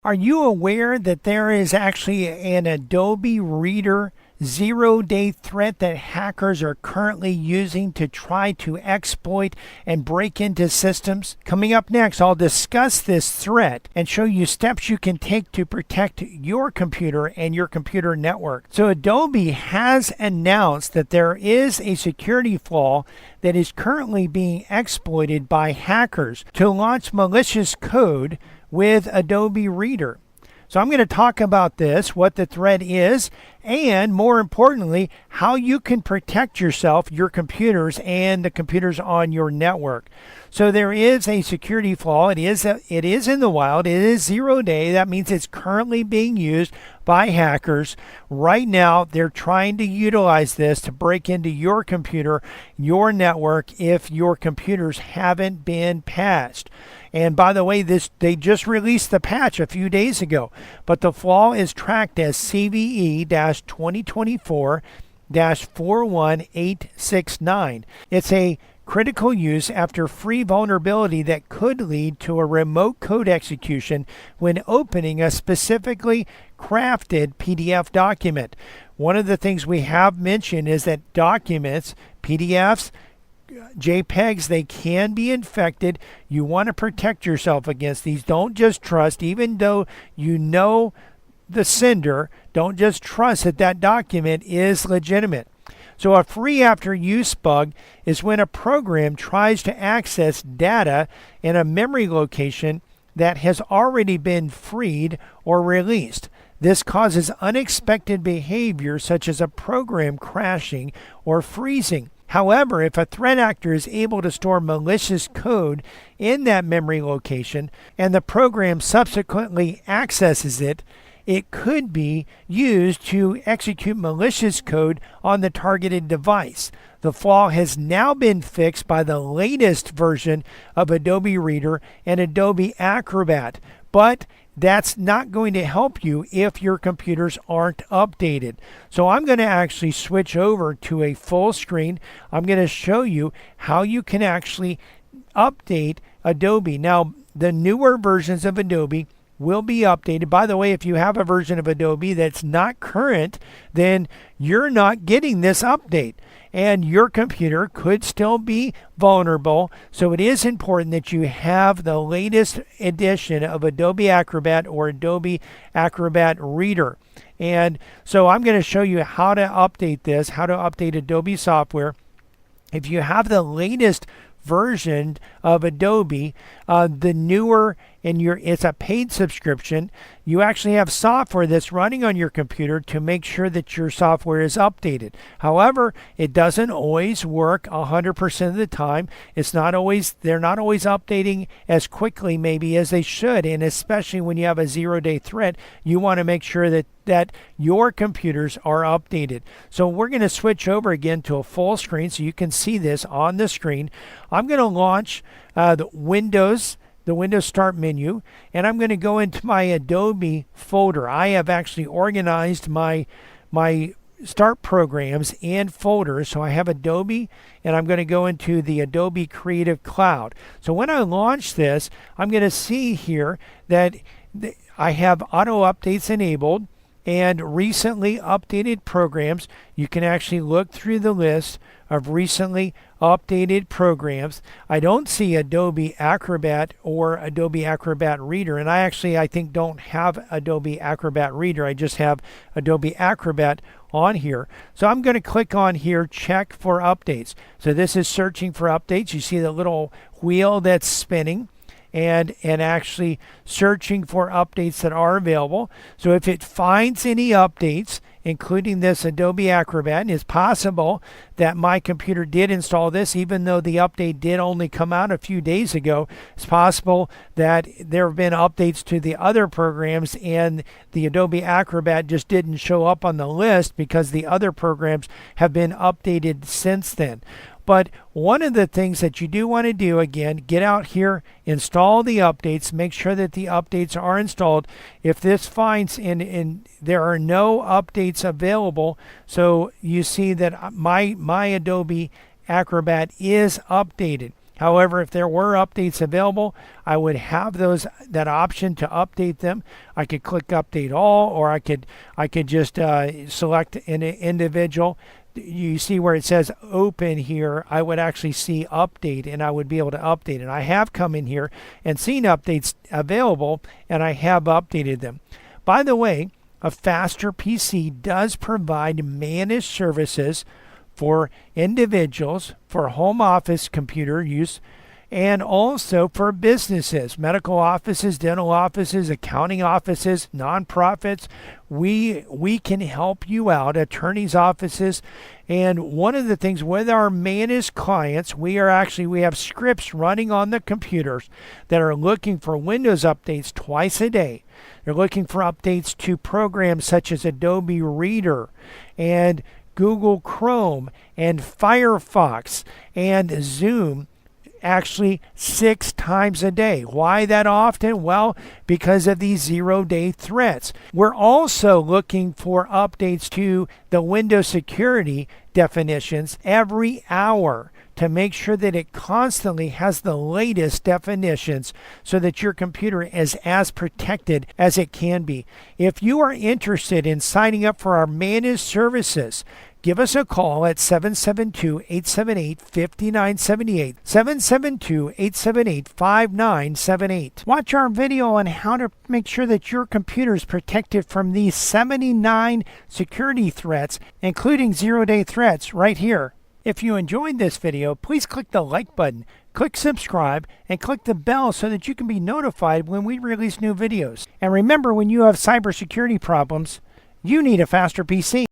Are you aware that there is actually an Adobe Reader zero-day threat that hackers are currently using to try to exploit and break into systems? Coming up next, I'll discuss this threat and show you steps you can take to protect your computer and your computer network. So Adobe has announced that there is a security flaw that is currently being exploited by hackers to launch malicious code with Adobe Reader. So I'm going to talk about this, what the threat is, and more importantly, how you can protect yourself, your computers, and the computers on your network. So there is a security flaw. It is in the wild. It is 0 day. That means it's currently being used by hackers. Right now, they're trying to utilize this to break into your computer, your network, if your computers haven't been patched. And by the way, they just released the patch a few days ago, but the flaw is tracked as CVE-2024-41869. It's a critical use after free vulnerability that could lead to a remote code execution when opening a specifically crafted PDF document. One of the things we have mentioned is that documents, PDFs, JPEGs, they can be infected. You want to protect yourself against these. Don't just trust, even though you know the sender, don't just trust that that document is legitimate. So a free after use bug is when a program tries to access data in a memory location that has already been freed or released. This causes unexpected behavior such as a program crashing or freezing. However, if a threat actor is able to store malicious code in that memory location and the program subsequently accesses it, it could be used to execute malicious code on the targeted device. The flaw has now been fixed by the latest version of Adobe Reader and Adobe Acrobat, but that's not going to help you if your computers aren't updated. So I'm going to actually switch over to a full screen. I'm going to show you how you can actually update Adobe. Now, the newer versions of Adobe will be updated. By the way, if you have a version of Adobe that's not current, then you're not getting this update, and your computer could still be vulnerable. So it is important that you have the latest edition of Adobe Acrobat or Adobe Acrobat Reader. And so I'm going to show you how to update this, how to update Adobe software. If you have the latest version of Adobe, the newer, and it's a paid subscription, you actually have software that's running on your computer to make sure that your software is updated. However, it doesn't always work 100% of the time. They're not always updating as quickly maybe as they should, and especially when you have a 0 day threat, you want to make sure that your computers are updated. So we're going to switch over again to a full screen so you can see this on the screen. I'm going to launch the Windows Start menu, and I'm going to go into my Adobe folder. I have actually organized my Start programs in folders. So I have Adobe, and I'm going to go into the Adobe Creative Cloud. So when I launch this, I'm going to see here that I have auto updates enabled and recently updated programs. You can actually look through the list of recently updated programs. I don't see Adobe Acrobat or Adobe Acrobat Reader, and I think don't have Adobe Acrobat Reader. I just have Adobe Acrobat on here. So I'm going to click on here, check for updates. So this is searching for updates. You see the little wheel that's spinning and actually searching for updates that are available. So if it finds any updates, including this Adobe Acrobat, and it's possible that my computer did install this, even though the update did only come out a few days ago. It's possible that there have been updates to the other programs and the Adobe Acrobat just didn't show up on the list because the other programs have been updated since then. But one of the things that you do want to do, again, get out here, install the updates, make sure that the updates are installed. If this finds and there are no updates available, so you see that my Adobe Acrobat is updated. However, if there were updates available, I would have that option to update them. I could click update all, or I could just select an individual. You see where it says open here, I would actually see update, and I would be able to update it. I have come in here and seen updates available, and I have updated them. By the way, a faster PC does provide managed services for individuals, for home office computer use, and also for businesses, medical offices, dental offices, accounting offices, nonprofits. We can help you out, attorneys' offices. And one of the things with our managed clients, we have scripts running on the computers that are looking for Windows updates twice a day. They're looking for updates to programs such as Adobe Reader and Google Chrome and Firefox and Zoom, actually 6 times a day. Why that often? Well, because of these zero-day threats. We're also looking for updates to the Windows security definitions every hour to make sure that it constantly has the latest definitions so that your computer is as protected as it can be. If you are interested in signing up for our managed services, give us a call at 772-878-5978, 772-878-5978. Watch our video on how to make sure that your computer is protected from these 79 security threats, including zero-day threats, right here. If you enjoyed this video, please click the like button, click subscribe, and click the bell so that you can be notified when we release new videos. And remember, when you have cybersecurity problems, you need a faster PC.